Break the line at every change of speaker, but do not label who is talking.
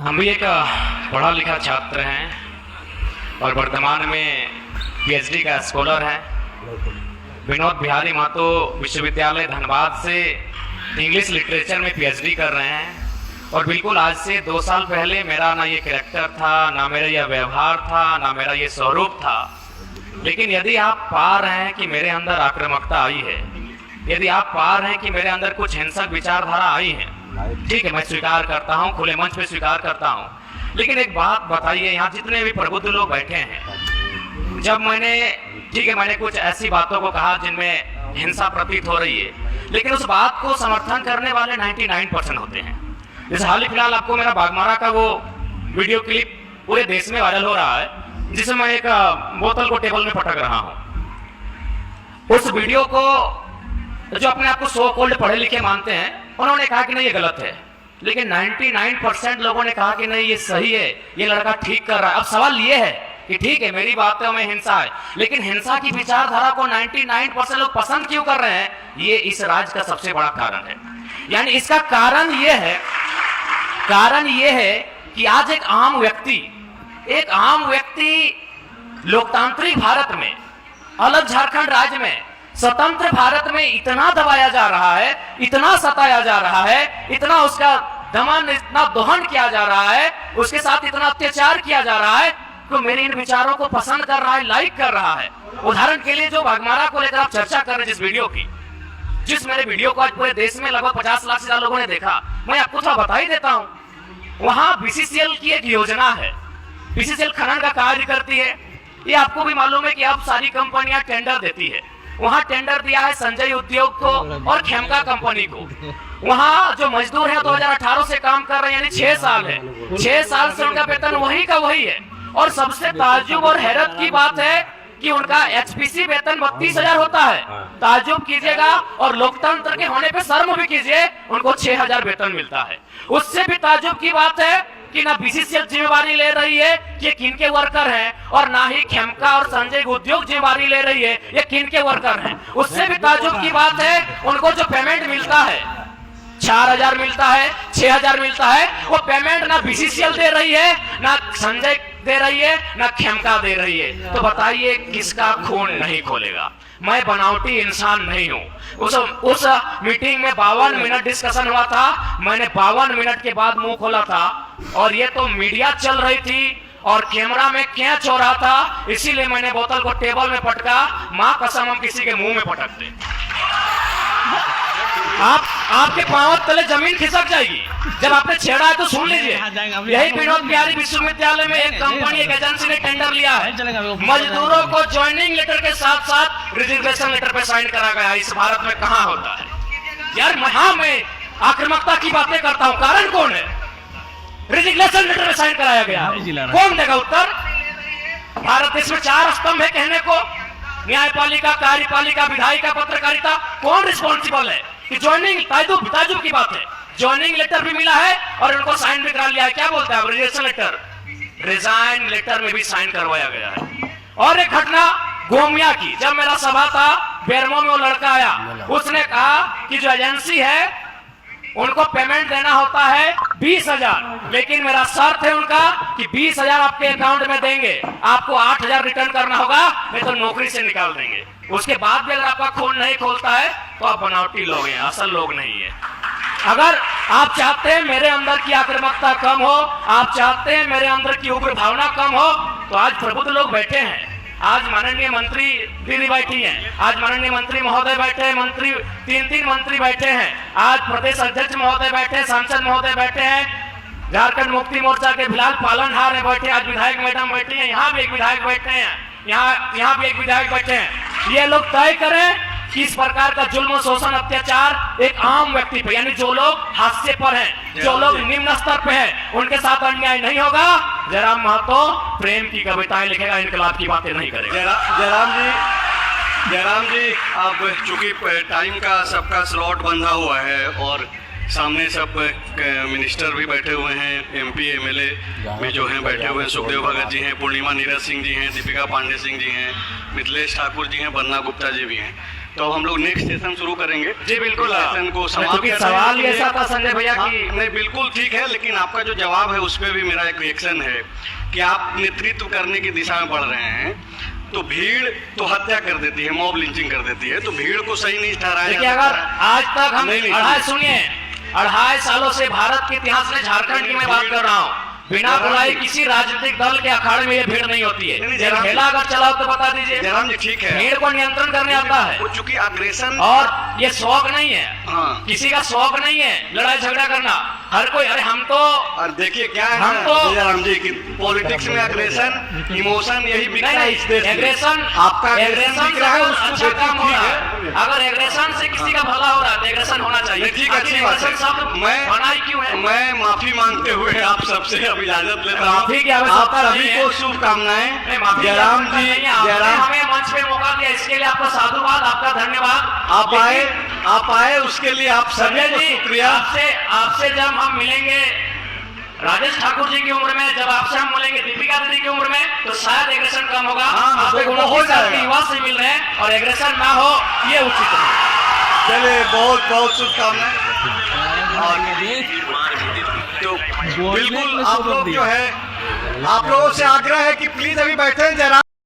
हम भी एक पढ़ा लिखा छात्र हैं और वर्तमान में पीएचडी का स्कॉलर हैं। विनोद बिहारी महतो विश्वविद्यालय धनबाद से इंग्लिश लिटरेचर में पीएचडी कर रहे हैं। और बिल्कुल आज से 2 साल पहले मेरा ना ये कैरेक्टर था, ना मेरा ये व्यवहार था, ना मेरा ये स्वरूप था। लेकिन यदि आप पा रहे हैं कि मेरे अंदर आक्रामकता आई है, यदि आप पा रहे हैं कि मेरे अंदर कुछ हिंसक विचारधारा आई है, ठीक है, मैं स्वीकार करता हूँ, खुले मंच पे स्वीकार करता हूँ। लेकिन एक बात बताइए, यहाँ जितने भी प्रबुद्ध लोग बैठे हैं, जब मैंने कुछ ऐसी बातों को कहा जिनमें हिंसा प्रतीत हो रही है, लेकिन उस बात को समर्थन करने वाले 99% होते हैं। जैसे हाल ही फिलहाल आपको मेरा बागमारा का वो वीडियो क्लिप पूरे देश में वायरल हो रहा है, जिसमें मैं एक बोतल को टेबल में पटक रहा हूँ। उस वीडियो को जो अपने आप को सो कॉल्ड पढ़े लिखे मानते हैं, उन्होंने कहा कि नहीं ये गलत है, लेकिन 99% लोगों ने कहा कि नहीं ये सही है, ये लड़का ठीक कर रहा है। अब सवाल ये है कि ठीक है, मेरी बातों में हिंसा है, लेकिन हिंसा की विचारधारा को 99% लोग पसंद क्यों कर रहे हैं? ये इस राज का सबसे बड़ा कारण है। यानी इसका कारण ये है कि आज एक आम व्यक्ति लोकतांत्रिक भारत में, अलग झारखंड राज्य में, स्वतंत्र भारत में इतना दबाया जा रहा है, इतना सताया जा रहा है, इतना उसका दमन, इतना दोहन किया जा रहा है, उसके साथ इतना अत्याचार किया जा रहा है, तो मेरे इन विचारों को पसंद कर रहा है, लाइक कर रहा है। उदाहरण के लिए जो बागमारा को लेकर आप चर्चा कर रहे हैं, जिस मेरे वीडियो को आज पूरे देश में लगभग 50 लाख से ज्यादा लोगों ने देखा, मैं आपको थोड़ा बता ही देता हूं। वहां बीसीसीएल की एक योजना है, बीसीसीएल खनन का कार्य करती है। ये आपको भी मालूम है कि अब सारी कंपनियां टेंडर देती है। वहां टेंडर दिया है संजय उद्योग को और खेमका कंपनी को। वहां जो मजदूर हैं 2018 से काम कर रहे हैं, यानी 6 साल है, 6 साल से उनका वेतन वही का वही है। और सबसे ताज्जुब और हैरत की बात है कि उनका एचपीसी वेतन 32,000 होता है। ताज्जुब कीजिएगा और लोकतंत्र के होने पे शर्म भी कीजिए, उनको 6,000 वेतन मिलता है। उससे भी ताज्जुब की बात है कि ना बीसीसीएल जिम्मेवारी ले रही है कि किनके वर्कर हैं, और ना ही खेमका और संजय उद्योग जिम्मेवारी ले रही है ये किनके वर्कर हैं। उससे भी ताज्जुब की बात है, उनको जो पेमेंट मिलता है 4,000 मिलता है, 6,000 मिलता है, वो पेमेंट ना बीसीसीएल दे रही है, ना संजय दे रही है, ना खेमका दे रही है। तो बताइए किसका खून नहीं खोलेगा? मैं बनावटी इंसान नहीं हूं। उस मीटिंग में 52 मिनट डिस्कशन हुआ था। मैंने 52 मिनट के बाद मुंह खोला था, और ये तो मीडिया चल रही थी और कैमरा में कैच हो रहा था, इसीलिए मैंने बोतल को टेबल में पटका। मां कसम हम किसी के मुंह में पटकते, आपके पांव तले जमीन खिसक जाएगी। जब आपने छेड़ा है तो सुन लीजिए। यही विनोद बिहारी विश्वविद्यालय में एक कंपनी, एक एजेंसी ने टेंडर लिया है। मजदूरों को ज्वाइनिंग लेटर के साथ साथ रिजिग्नेशन लेटर पे साइन करा गया। इस भारत में कहां होता है यार? मैं आक्रामकता की बातें करता हूं, कारण कौन है? रिजिग्नेशन लेटर पे साइन कराया गया है, कौन देगा उत्तर? भारत देश में 4 स्तंभ है कहने को, न्यायपालिका, कार्यपालिका, विधायिका, पत्रकारिता। कौन रिस्पॉन्सिबल है कि ज्वाइनिंग? ताजुब की बात है, ज्वाइनिंग लेटर भी मिला है और उनको साइन भी करा लिया है। क्या बोलता है रिजिग्नेशन लेटर? रिजाइन लेटर में भी साइन करवाया गया है। और एक घटना गोमिया की, जब मेरा सभा था बेरमो में, वो लड़का आया, उसने कहा कि जो एजेंसी है उनको पेमेंट देना होता है 20,000, लेकिन मेरा शर्त है उनका कि 20,000 आपके अकाउंट में देंगे, आपको 8,000 रिटर्न करना होगा, नहीं तो नौकरी से निकाल देंगे। उसके बाद भी अगर आपका खून नहीं खोलता है तो आप बनावटी लोग हैं, असल लोग नहीं है। अगर आप चाहते हैं मेरे अंदर की आक्रामकता कम हो, आप चाहते हैं मेरे अंदर की उग्र भावना कम हो, तो आज प्रबुद्ध लोग बैठे हैं। आज माननीय मंत्री दीदी बैठी हैं, आज माननीय मंत्री महोदय बैठे हैं, मंत्री 3 मंत्री बैठे हैं, आज प्रदेश अध्यक्ष महोदय बैठे हैं, सांसद महोदय बैठे हैं, झारखंड मुक्ति मोर्चा के फिलहाल पालनहार है बैठे, आज विधायक मैडम बैठी हैं, यहाँ भी एक विधायक बैठे हैं, यहाँ भी एक विधायक बैठे हैं। ये लोग तय करें कि इस प्रकार का जुल्म, शोषण, अत्याचार एक आम व्यक्ति पे, यानी जो लोग हाशिए पर हैं, जो लोग निम्न स्तर पे हैं, उनके साथ अन्याय नहीं होगा। जयराम महतो प्रेम की कविताएं लिखेगा, इनकलाब की बातें नहीं करेगा।
जयराम जी, आप चूंकि टाइम का सबका स्लॉट बंधा हुआ है और सामने सब मिनिस्टर भी बैठे हुए हैं, एमपी एमएलए में जो हैं बैठे हुए हैं, सुखदेव भगत जी हैं, पूर्णिमा नीरज सिंह जी हैं, दीपिका पांडे सिंह जी हैं, मिथिलेश ठाकुर जी हैं, बन्ना गुप्ता जी भी हैं। तो हम लोग नेक्स्ट सेशन शुरू करेंगे।
जी बिल्कुल।
सेशन को समाप्त
क्योंकि
करने
सवाल
के
ये
लिए-
ऐसा था संजय भैया
हाँ,
कि
नहीं बिल्कुल ठीक है, लेकिन आपका जो जवाब है उस पर भी मेरा एक रिएक्शन है कि आप नेतृत्व करने की दिशा में बढ़ रहे हैं, तो भीड़ तो हत्या कर देती है, मॉब लिंचिंग कर देती है, तो भीड़ को सही नहीं ठहराया
देखिए
जा
अगर
सकता।
आज तक हम
नहीं, नहीं,
2.5 सालों से भारत के इतिहास में झारखंड की मैं बात कर रहा हूँ, बिना बुलाए किसी राजनीतिक दल के अखाड़े में ये भीड़ नहीं होती है।
नहीं,
ये खेला अगर चलाओ तो बता दीजिए।
जयराम जी ठीक है,
भीड़ को नियंत्रण करने आता है,
वो चूंकि अग्रेशन
और ये शौक नहीं है,
हाँ।
किसी का शौक नहीं है लड़ाई झगड़ा करना। हर कोई, अरे हम तो
और देखिए क्या है
हम
ना,
तो-
जयराम जी की पॉलिटिक्स में अग्रेशन इमोशन यही बिक
नहीं
रहा है इस देश में।
एग्रेशन,
आपका
एग्रेशन
बिक रहा है,
से
उसको
अच्छा
बेटी
काम हो
ठीक
रहा
है।
है। अगर एग्रेशन से किसी का भला हो रहा है तो एग्रेशन होना चाहिए।
नहीं, ठीक है,
आखिर
अच्छी बात
एग्रेशन
है।
शब्द बनाई क्यों है?
मैं माफी मांगते हुए आप सबसे अब इजाजत लेता हूँ।
माफी की
आप
आवश्यकता
सभी
नहीं है।
को शुभकामनाएं।
नहीं, माफी की
जयराम
आवश्यकता
जी,
नहीं है। आपने
जयराम
हमें मंच पे मौका दिया, इसके लिए आपका साधुवाद, आपका धन्यवाद।
आप आए उसके लिए आप सभी
संजय
को
जी,
शुक्रिया।
आपसे जब हम मिलेंगे राजेश ठाकुर जी की उम्र में, जब आपसे हम मिलेंगे दीपिका दीदी की उम्र में, तो शायद एग्रेशन कम होगा।
हाँ,
आप एक
वो हो
29 साल
जाएगा।
के युवा से मिल रहे हैं और एग्रेशन ना हो, ये उचित नहीं।
चलिए बहुत बहुत शुभकामनाएं। और तो बिल्कुल आप लोग जो है, आप लोगों से आग्रह है कि प्लीज अभी बैठे जरा।